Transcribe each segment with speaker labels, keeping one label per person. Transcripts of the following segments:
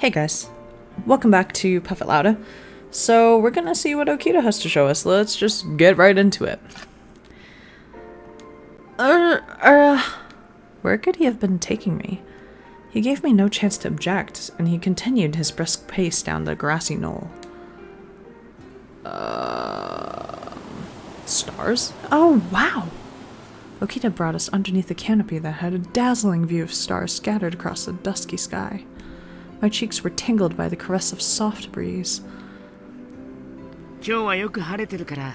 Speaker 1: Hey guys, welcome back to Puff It Louda. So we're gonna see what Okita has to show us. Let's just get right into it. Where could he have been taking me? He gave me no chance to object, and he continued his brisk pace down the grassy knoll. Stars? Oh, wow! Okita brought us underneath a canopy that had a dazzling view of stars scattered across the dusky sky. My cheeks were tingled by the caress of soft breeze.
Speaker 2: 今日はよく晴れてるから、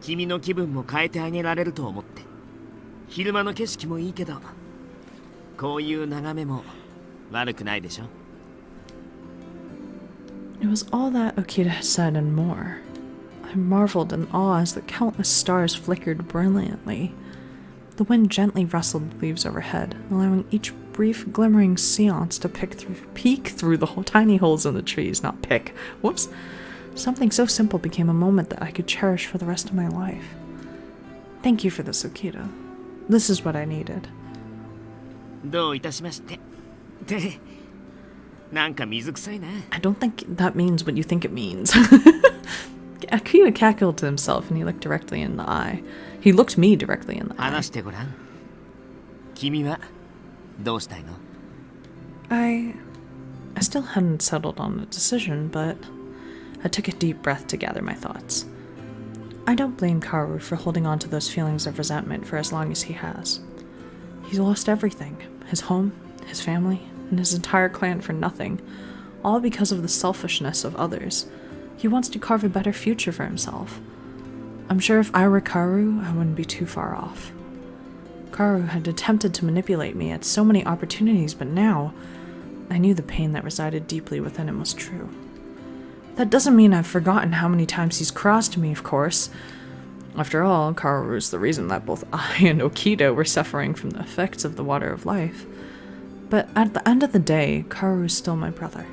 Speaker 2: 君の気分も変えてあげられると思って。昼間の景色もいいけど、こういう眺めも悪くないでしょ。
Speaker 1: It was all that Okita had said and more. I marveled in awe as the countless stars flickered brilliantly. The wind gently rustled the leaves overhead, allowing each brief glimmering seance to peek through the tiny holes in the trees, not pick. Whoops. Something so simple became a moment that I could cherish for the rest of my life. Thank you for this, Okita. This is what I needed.
Speaker 2: どういたしまして。ってなんか水臭いな。
Speaker 1: I don't think that means what you think it means. Okita cackled to himself and he looked directly in the eye. He looked me directly in the eye.
Speaker 2: 話してごらん。君はどうしたいの？
Speaker 1: I still hadn't settled on a decision, but I took a deep breath to gather my thoughts. I don't blame Kaoru for holding on to those feelings of resentment for as long as he has. He's lost everything, his home, his family, and his entire clan for nothing, all because of the selfishness of others. He wants to carve a better future for himself. I'm sure if I were Kaoru, I wouldn't be too far off. Kaoru had attempted to manipulate me at so many opportunities, but now I knew the pain that resided deeply within him was true. That doesn't mean I've forgotten how many times he's crossed me, of course. After all, Kaoru is the reason that both I and Okita were suffering from the effects of the water of life. But at the end of the day, Kaoru is still my brother.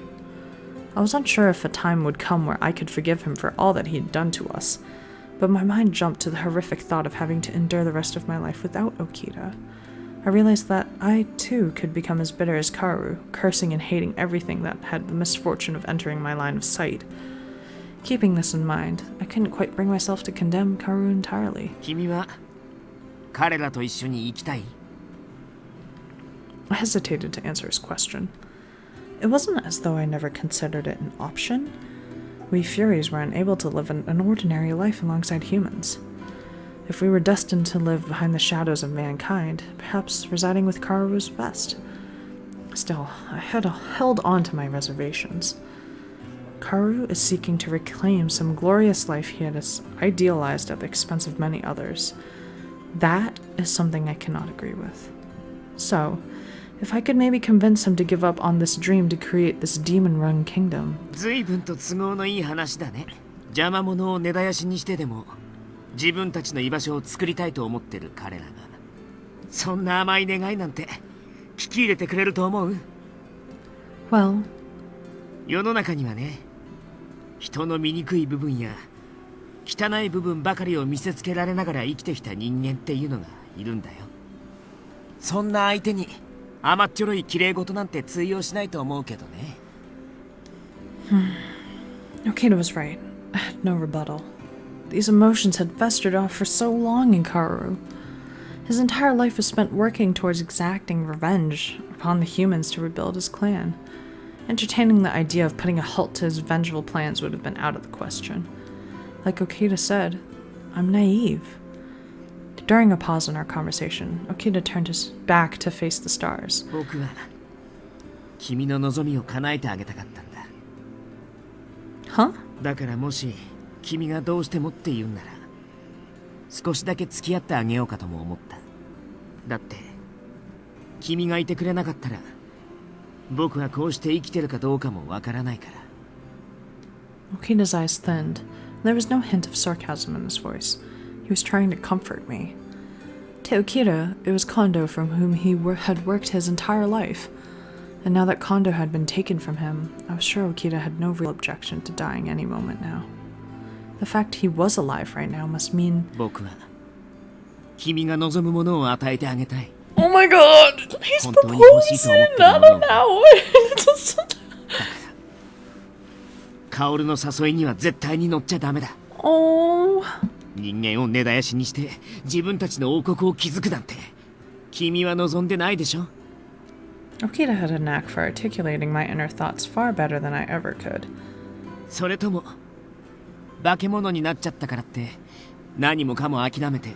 Speaker 1: I was unsure if a time would come where I could forgive him for all that he had done to us, but my mind jumped to the horrific thought of having to endure the rest of my life without Okita. I realized that I, too, could become as bitter as Kaoru, cursing and hating everything that had the misfortune of entering my line of sight. Keeping this in mind, I couldn't quite bring myself to condemn Kaoru entirely.
Speaker 2: 君は彼らと一緒に生きたい？
Speaker 1: I hesitated to answer his question. It wasn't as though I never considered it an option. We Furies were unable to live an ordinary life alongside humans. If we were destined to live behind the shadows of mankind, perhaps residing with Kaoru was best. Still, I had held on to my reservations. Kaoru is seeking to reclaim some glorious life he had idealized at the expense of many others. That is something I cannot agree with. So, if I could maybe convince him to give up on this dream to create this demon-run kingdom.
Speaker 2: 随分と都合のいい話だね。邪魔者を根絶やしにしてでも自分たちの居場所を作りたいと思ってる彼らが、そんな甘い願いなんて聞き入れてくれると思う？
Speaker 1: Well,
Speaker 2: 世の中にはね、人の醜い部分や汚い部分ばかりを見せつけられながら生きてきた人間っていうのがいるんだよ。そんな相手に甘っちょろい綺麗事なんて通用しないと思うけどね。
Speaker 1: Okita was right. I had no rebuttal. These emotions had festered off for so long in Kaoru. His entire life was spent working towards exacting revenge upon the humans to rebuild his clan. Entertaining the idea of putting a halt to his vengeful plans would have been out of the question. Like Okita said, I'm naive. During a pause in our conversation, Okita turned his back to face the stars.
Speaker 2: 僕は君の望みを叶えてあげたかったんだ。
Speaker 1: Huh?
Speaker 2: だからもし君がどうしてもって言うんなら、少しだけ付き合ってあげようかとも思った。だって君がいてくれなかったら、僕はこうして生きてるかどうかもわからないから。
Speaker 1: Okita's eyes thinned. There was no hint of sarcasm in his voice. He was trying to comfort me. To Okita, it was Kondo from whom he had worked his entire life. And now that Kondo had been taken from him, I was sure Okita had no real objection to dying any moment now. The fact he was alive right now must mean...
Speaker 2: 僕は君が望むものを与えてあげたい。
Speaker 1: Oh my god! He's proposing! I don't know!
Speaker 2: 薫の誘いには絶対に乗っちゃダメだ。
Speaker 1: Oh.
Speaker 2: 人間を根絶やしにして自分たちの王国を築くなんて君は望んでないでしょ。
Speaker 1: Okita had a knack for articulating my inner thoughts far better than I ever could.
Speaker 2: それとも化け物になっちゃったからって何もかも諦めて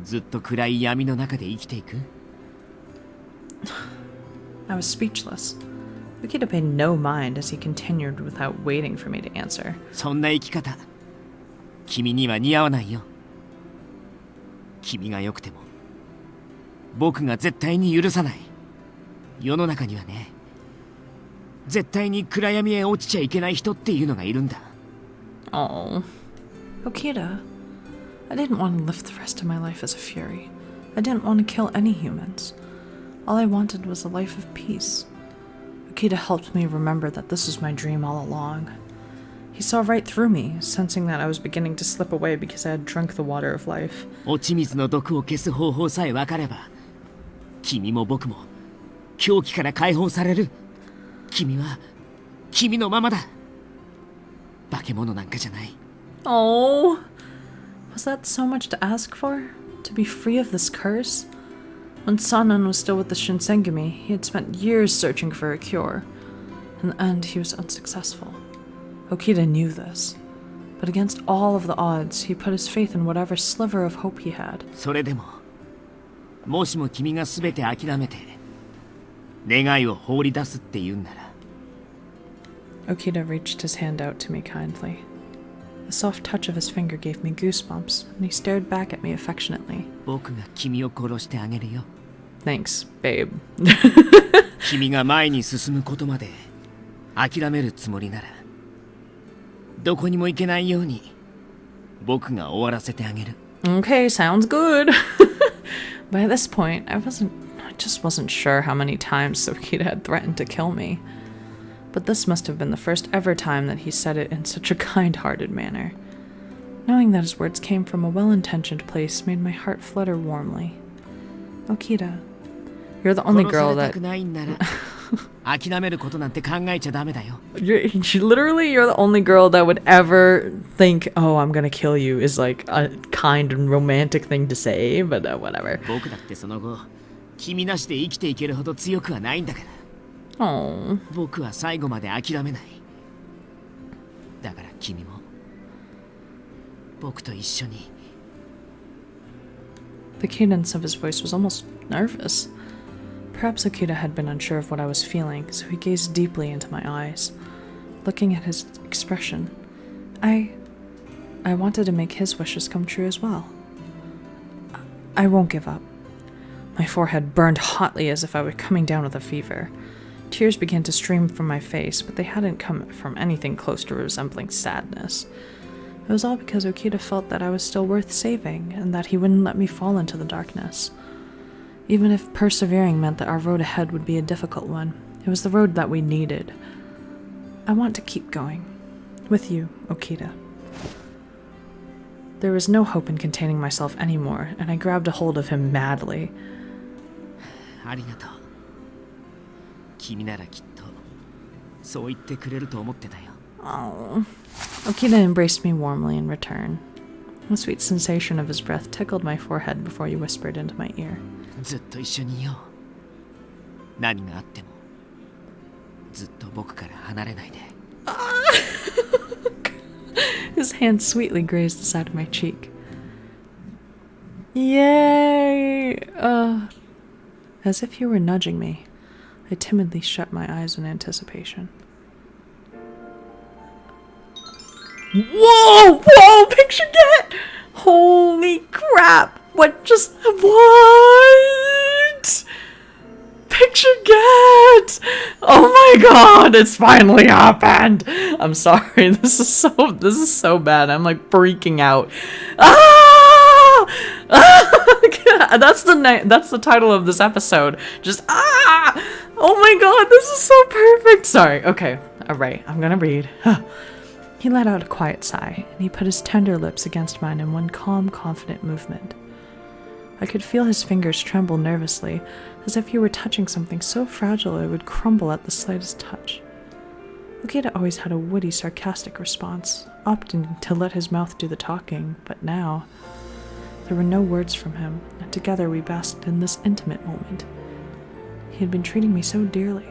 Speaker 2: ずっと暗い闇の中で生きていく？
Speaker 1: I was speechless. Okita paid no mind as he continued without waiting for me to answer.
Speaker 2: そんな生き方君には似合わないよ。君が良くても僕が絶対に許さない。世の中にはね、絶対に暗闇へ落ちちゃいけない人っていうのがいるんだ。
Speaker 1: Oh. Okita, I didn't want to live the rest of my life as a fury. I didn't want to kill any humans. All I wanted was a life of peace. Okita helped me remember that this was my dream all along. He saw right through me, sensing that I was beginning to slip away because I had drunk the water of life.
Speaker 2: 落ち水の毒を消す方法さえ分かれば、君も僕も狂気から解放される。君は君のままだ。化け物なんかじゃない。
Speaker 1: Oh, was that so much to ask for? To be free of this curse? When Sanan was still with the Shinsengumi, he had spent years searching for a cure. In the end, he was unsuccessful. Okita knew this. But against all of the odds, he put his faith in whatever sliver of hope he had.
Speaker 2: それでも、もしも君が全て諦めて願いを放り出すって言うんなら。
Speaker 1: Okita reached his hand out to me kindly. The soft touch of his finger gave me goosebumps, and he stared back at me affectionately.
Speaker 2: 僕が君を殺してあげるよ。
Speaker 1: Thanks, babe.
Speaker 2: 君が前に進むことまで諦めるつもりなら、どこにも行けないように僕が終わらせてあげる。
Speaker 1: Okay, sounds good. By this point, I just wasn't sure how many times Okita had threatened to kill me. But this must have been the first ever time that he said it in such a kind-hearted manner. Knowing that his words came from a well-intentioned place made my heart flutter warmly. Okita, you're the only girl that...
Speaker 2: 諦めることなんて考えちゃダメだよ。
Speaker 1: You're the only girl that would ever think, oh, I'm gonna kill you, is like a kind and romantic thing to say, but whatever.
Speaker 2: 僕だってその後、君なしで生きていけるほど強くはないんだから。
Speaker 1: Oh.
Speaker 2: 僕は最後まで諦めない。だから君も僕と一緒に。
Speaker 1: The cadence of his voice was almost nervous. Perhaps Okita had been unsure of what I was feeling, so he gazed deeply into my eyes. Looking at his expression, I wanted to make his wishes come true as well. I won't give up. My forehead burned hotly as if I were coming down with a fever. Tears began to stream from my face, but they hadn't come from anything close to resembling sadness. It was all because Okita felt that I was still worth saving, and that he wouldn't let me fall into the darkness. Even if persevering meant that our road ahead would be a difficult one, it was the road that we needed. I want to keep going. With you, Okita. There was no hope in containing myself anymore, and I grabbed a hold of him madly.
Speaker 2: ありがとう。君ならきっとそう言ってくれると思ってたよ。
Speaker 1: Oh. Okita embraced me warmly in return. The sweet sensation of his breath tickled my forehead before he whispered into my ear.
Speaker 2: ずっと一緒にいよう。何があってもずっと僕から離れないで。
Speaker 1: His hand sweetly grazed the side of my cheek. Yay! As if he were nudging me, I timidly shut my eyes in anticipation. Whoa! Whoa! Picture get! Holy crap! What? Picture get! Oh my god! It's finally happened! I'm sorry. This is so bad. I'm like freaking out. Ah! That's the title of this episode. Just ah! Oh my god, this is so perfect. Sorry. Okay. All right. I'm gonna read. He let out a quiet sigh, and he put his tender lips against mine in one calm, confident movement. I could feel his fingers tremble nervously, as if he were touching something so fragile it would crumble at the slightest touch. Okita always had a witty, sarcastic response, opting to let his mouth do the talking, but now there were no words from him, and together we basked in this intimate moment. He had been treating me so dearly.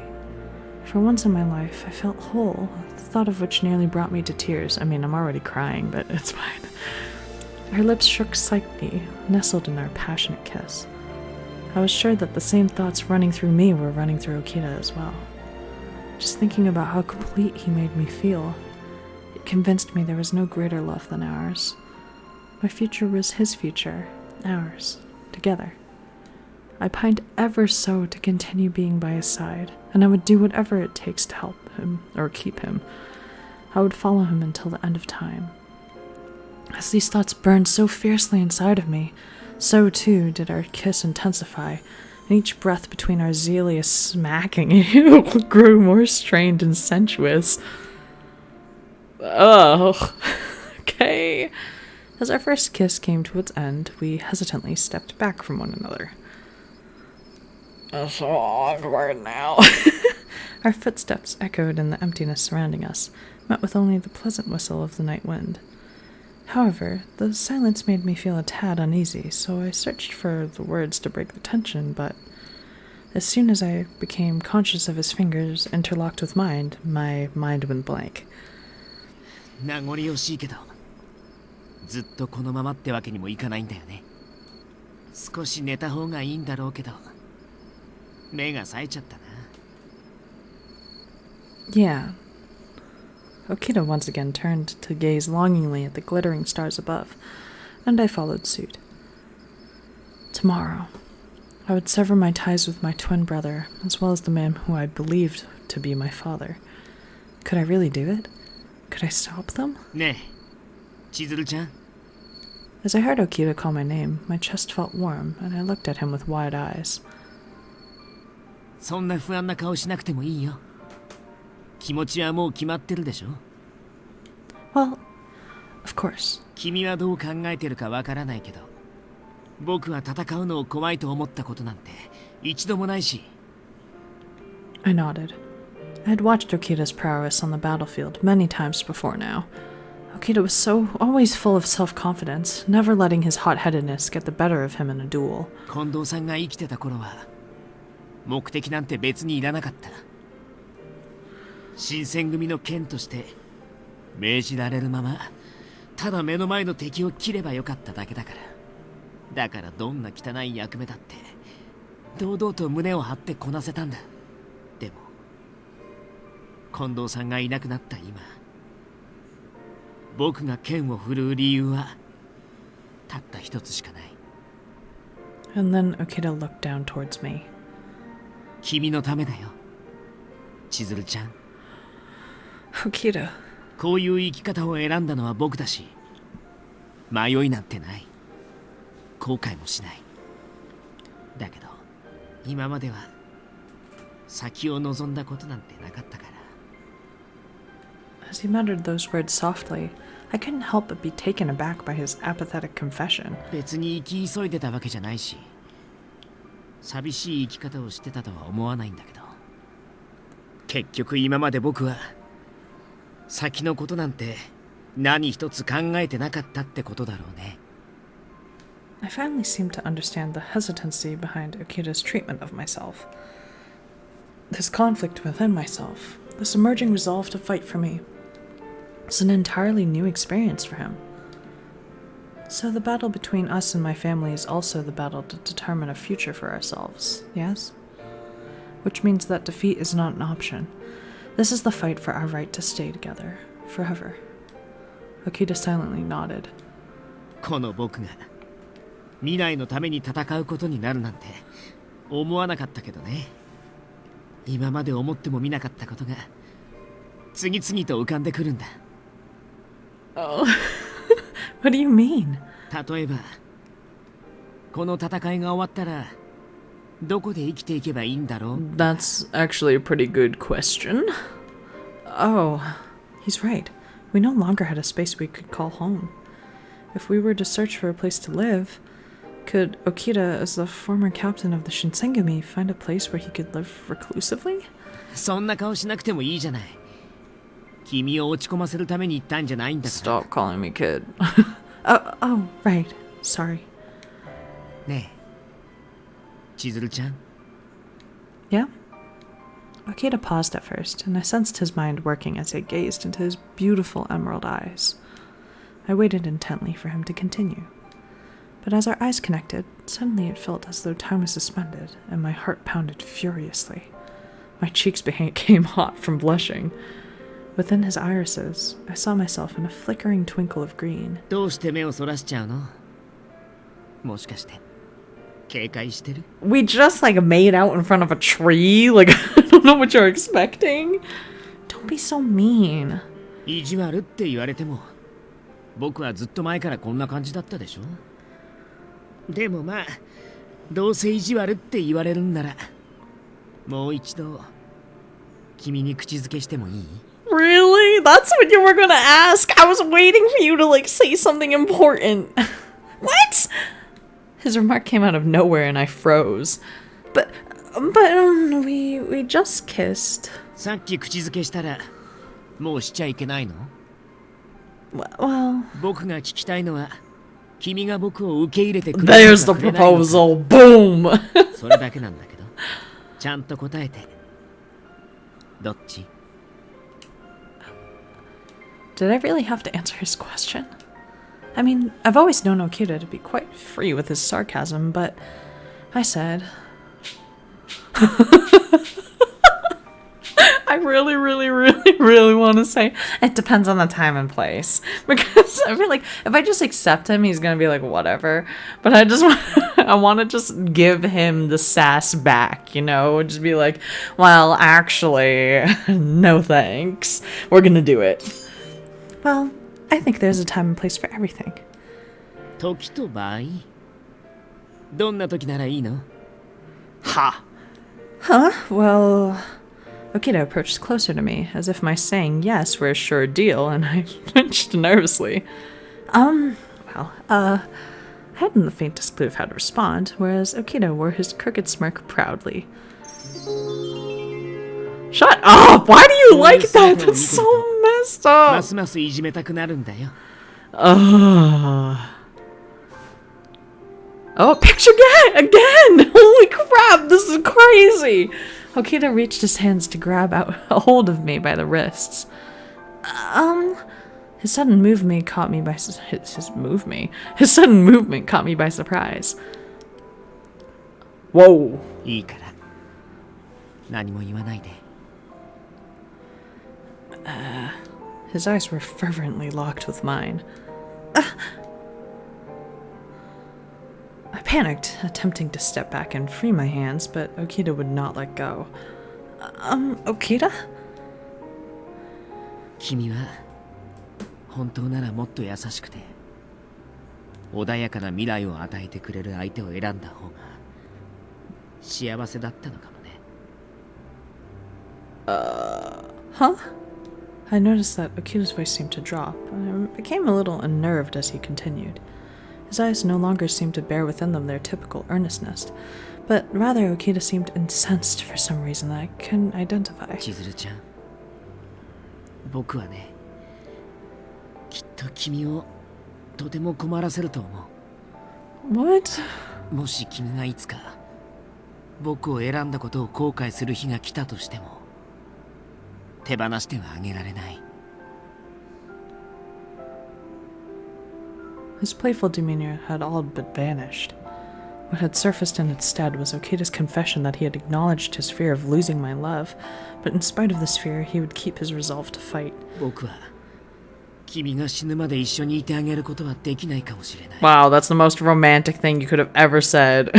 Speaker 1: For once in my life, I felt whole, the thought of which nearly brought me to tears. I mean, I'm already crying, but it's fine. Our lips shook slightly, nestled in our passionate kiss. I was sure that the same thoughts running through me were running through Okita as well. Just thinking about how complete he made me feel, it convinced me there was no greater love than ours. My future was his future, ours, together. I pined ever so to continue being by his side, and I would do whatever it takes to help him, or keep him. I would follow him until the end of time. As these thoughts burned so fiercely inside of me, so too did our kiss intensify, and each breath between our zealous smacking grew more strained and sensuous. Oh, okay. As our first kiss came to its end, we hesitantly stepped back from one another. It's so awkward now. Our footsteps echoed in the emptiness surrounding us, met with only the pleasant whistle of the night wind. However, the silence made me feel a tad uneasy, so I searched for the words to break the tension, but as soon as I became conscious of his fingers interlocked with mine, my mind went blank.
Speaker 2: 名残惜しいけど、ずっとこのままってわけにもいかないんだよね。少し寝た方がいいんだろうけど、目が冴えちゃったな。
Speaker 1: Yeah. Okita once again turned to gaze longingly at the glittering stars above, and I followed suit. Tomorrow, I would sever my ties with my twin brother, as well as the man who I believed to be my father. Could I really do it? Could I stop them?
Speaker 2: ねえ、千鶴ちゃん。
Speaker 1: As I heard Okita call my name, my chest felt warm, and I looked at him with wide eyes.
Speaker 2: そんな不安な顔しなくてもいいよ。気持ちはもう決まってるでしょ。
Speaker 1: Well, of course.
Speaker 2: 君はどう考えてるかわからないけど、僕は戦うのを怖いと思ったことなんて一度もないし。
Speaker 1: I nodded. I had watched Okita's prowess on the battlefield many times before now. Okita was always full of self-confidence, never letting his hot-headedness get the better of him in a duel.
Speaker 2: 近藤さんが生きてた頃は、目的なんて別にいらなかった。新選組の剣として命じられるまま、ただ目の前の敵を切ればよかっただけだから。だからどんな汚い役目だって堂々と胸を張ってこなせたんだ。でも近藤さんがいなくなった今、僕が剣を振るう理由はたった一つしかない。
Speaker 1: And then Okita looked down towards me.
Speaker 2: 君のためだよ、千鶴ちゃん。
Speaker 1: Okita.
Speaker 2: こういう生き方を選んだのは僕だし、迷いなんてない。後悔もしない。だけど今までは先を望んだことなんてなかったから。
Speaker 1: As he muttered those words softly, I couldn't help but be taken aback by his apathetic confession.
Speaker 2: 別に生き急いでたわけじゃないし、寂しい生き方をしてたとは思わないんだけど、結局今まで僕は先のことなんて何一つ考えてなかったってことだろうね。
Speaker 1: I finally seemed to understand the hesitancy behind Okita's treatment of myself. This conflict within myself, this emerging resolve to fight for me, was an entirely new experience for him. So the battle between us and my family is also the battle to determine a future for ourselves, yes? Which means that defeat is not an option. This is the fight for our right to stay together, forever. Okita silently nodded.
Speaker 2: この僕が未来のために戦うことになるなんて思わなかったけどね。今まで思ってもみなかったことが次々と浮かんでくるんだ。
Speaker 1: Oh, what do you mean?
Speaker 2: 例えば、この戦いが終わったらどこで生きていけばいいんだろう。
Speaker 1: That's actually a pretty good question. Oh, he's right. We no longer had a space we could call home. If we were to search for a place to live, could Okita, as the former captain of the Shinsengumi, find a place where he could live reclusively?
Speaker 2: そんな顔しなくてもいいじゃない。君を落ち込ませるために言ったんじゃないんだから。
Speaker 1: Stop calling me kid. Oh, right. Sorry.
Speaker 2: ねえ、千鶴ちゃん。
Speaker 1: Yeah? Okita paused at first, and I sensed his mind working as I gazed into his beautiful emerald eyes. I waited intently for him to continue. But as our eyes connected, suddenly it felt as though time was suspended, and my heart pounded furiously. My cheeks became hot from blushing. Within his irises, I saw myself in a flickering twinkle of green.
Speaker 2: どうして目をそらしちゃうの？もしかして警戒してる？
Speaker 1: We just made out in front of a tree. I don't know what you're expecting. Don't be so mean.
Speaker 2: 意地悪って言われても、僕はずっと前からこんな感じだったでしょ。でもまあ、どうせ意地悪って言われるんなら、もう一度君に口づけしてもいい？
Speaker 1: Really? That's what you were gonna ask? I was waiting for you to say something important. What? His remark came out of nowhere and I froze. But we just kissed.
Speaker 2: さっき口づけしたら、もうしちゃいけないの？
Speaker 1: Well...
Speaker 2: 僕が聞きたいのは、君が僕を受け入れてくれる
Speaker 1: There's the proposal. Boom!
Speaker 2: それだけなんだけど、ちゃんと答えて。どっち？
Speaker 1: Did I really have to answer his question? I mean, I've always known Okita to be quite free with his sarcasm, but I said... I really want to say it depends on the time and place. Because I feel like if I just accept him, he's going to be like, whatever. But I want to just give him the sass back, Just be like, well, actually, no thanks. We're going to do it. Well, I think there's a time and place for everything.
Speaker 2: 時と場合？どんな時ならいいの？
Speaker 1: Ha! Huh? Well... Okita approached closer to me, as if my saying yes were a sure deal, and I flinched nervously. I hadn't the faintest clue of how to respond, whereas Okita wore his crooked smirk proudly. Shut up! Why do you like that? That's so messed up!
Speaker 2: ますますいじめたくなるんだよ。
Speaker 1: Oh, picture again! Holy crap, this is crazy! Okita reached his hands to grab a hold of me by the wrists. His sudden movement caught me by His sudden movement caught me by surprise. Whoa!
Speaker 2: いいから、何も言わないで。
Speaker 1: His eyes were fervently locked with mine. I panicked, attempting to step back and free my hands, but Okita would not let go. Okita?
Speaker 2: 君は本当ならもっと優しくて穏やかな未来を与えてくれる相手を選んだ方が幸せだったのかもね。
Speaker 1: Huh? I noticed that Okita's voice seemed to drop, and I became a little unnerved as he continued. His eyes no longer seemed to bear within them their typical earnestness, but rather Okita seemed incensed for some reason that I couldn't identify.
Speaker 2: 千鶴ちゃん、僕はね、きっと君をとても困らせると思う。
Speaker 1: What?
Speaker 2: もし君がいつか僕を選んだことを後悔する日が来たとしても、手放してはあげられない。
Speaker 1: His playful demeanor had all but vanished. What had surfaced in its stead was Okita's confession that he had acknowledged his fear of losing my love, but in spite of this fear, he would keep his resolve to fight.
Speaker 2: 僕は君が死ぬまで一緒にいてあげることはできないかもしれない。
Speaker 1: Wow, that's the most romantic thing you could have ever said.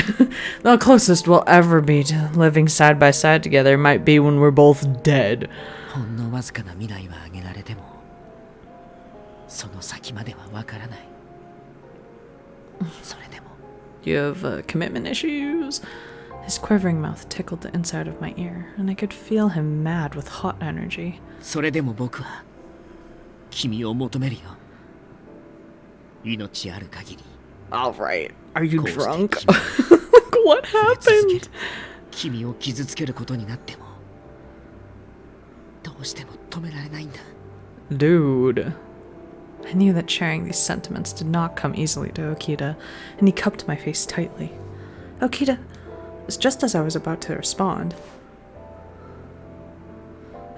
Speaker 1: The closest we'll ever be to living side by side together might be when we're both dead.
Speaker 2: ほんのわずかな未来はあげられても、その先まではわからない。それでも
Speaker 1: You have commitment issues? His quivering mouth tickled the inside of my ear, and I could feel him mad with hot energy.
Speaker 2: それでも僕は君を求めるよ。命ある限り。
Speaker 1: Alright, are you
Speaker 2: こうして
Speaker 1: drunk?
Speaker 2: 君を
Speaker 1: What
Speaker 2: 触れ続け
Speaker 1: happened?
Speaker 2: る。君を傷つけることになっても、どうしても止められないんだ。
Speaker 1: Dude. I knew that sharing these sentiments did not come easily to Okita, and he cupped my face tightly. Okita, just as I was about to respond,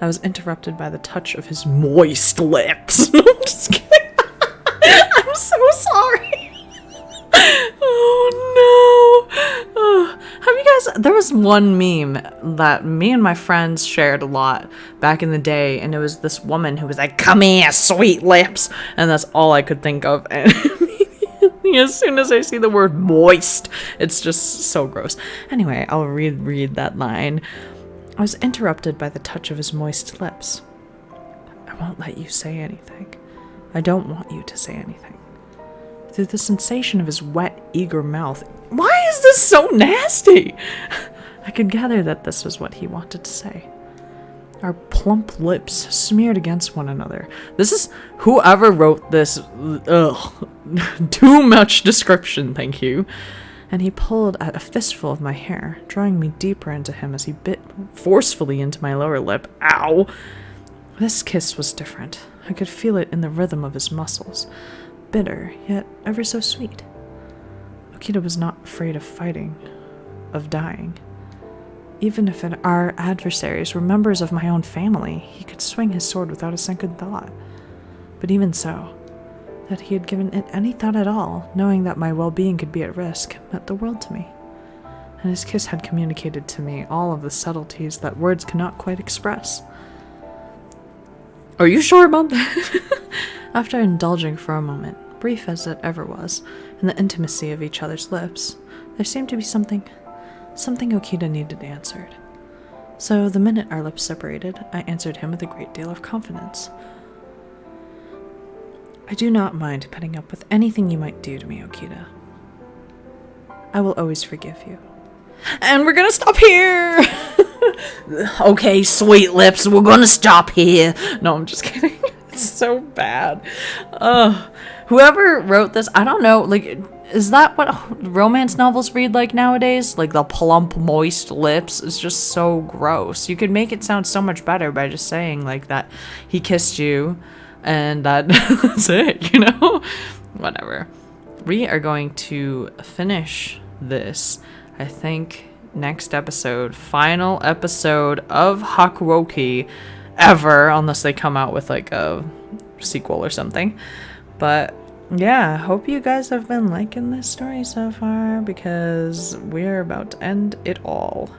Speaker 1: I was interrupted by the touch of his moist lips. No, I'm just kidding. I'm so sorry. Oh no. Oh, have you guys, there was one meme that me and my friends shared a lot back in the day, and it was this woman who was like, "Come here, sweet lips," and that's all I could think of. And as soon as I see the word moist, it's just so gross. Anyway, I'll read that line. I was interrupted by the touch of his moist lips. I won't let you say anything. I don't want you to say anything. Through the sensation of his wet, eager mouth. Why is this so nasty? I could gather that this was what he wanted to say. Our plump lips smeared against one another. This is whoever wrote this. Ugh. Too much description, thank you. And he pulled at a fistful of my hair, drawing me deeper into him as he bit forcefully into my lower lip. Ow! This kiss was different. I could feel it in the rhythm of his muscles. Bitter, yet ever so sweet. Okita was not afraid of fighting, of dying. Even if our adversaries were members of my own family, he could swing his sword without a second thought. But even so, that he had given it any thought at all, knowing that my well-being could be at risk, meant the world to me. And his kiss had communicated to me all of the subtleties that words cannot quite express. Are you sure about that? After indulging for a moment, brief as it ever was, in the intimacy of each other's lips, there seemed to be something Okita needed answered. So the minute our lips separated, I answered him with a great deal of confidence. I do not mind putting up with anything you might do to me, Okita. I will always forgive you. And we're gonna stop here! Okay, sweet lips, we're gonna stop here. No, I'm just kidding. It's so bad. Whoever wrote this, I don't know, like, is that what romance novels read like nowadays? Like, the plump, moist lips is just so gross. You could make it sound so much better by just saying, like, that he kissed you, and that's it, you know? Whatever. We are going to finish this, I think, next episode. Final episode of Hakuoki ever, unless they come out with, like, a sequel or something. But yeah, hope you guys have been liking this story so far, because we're about to end it all.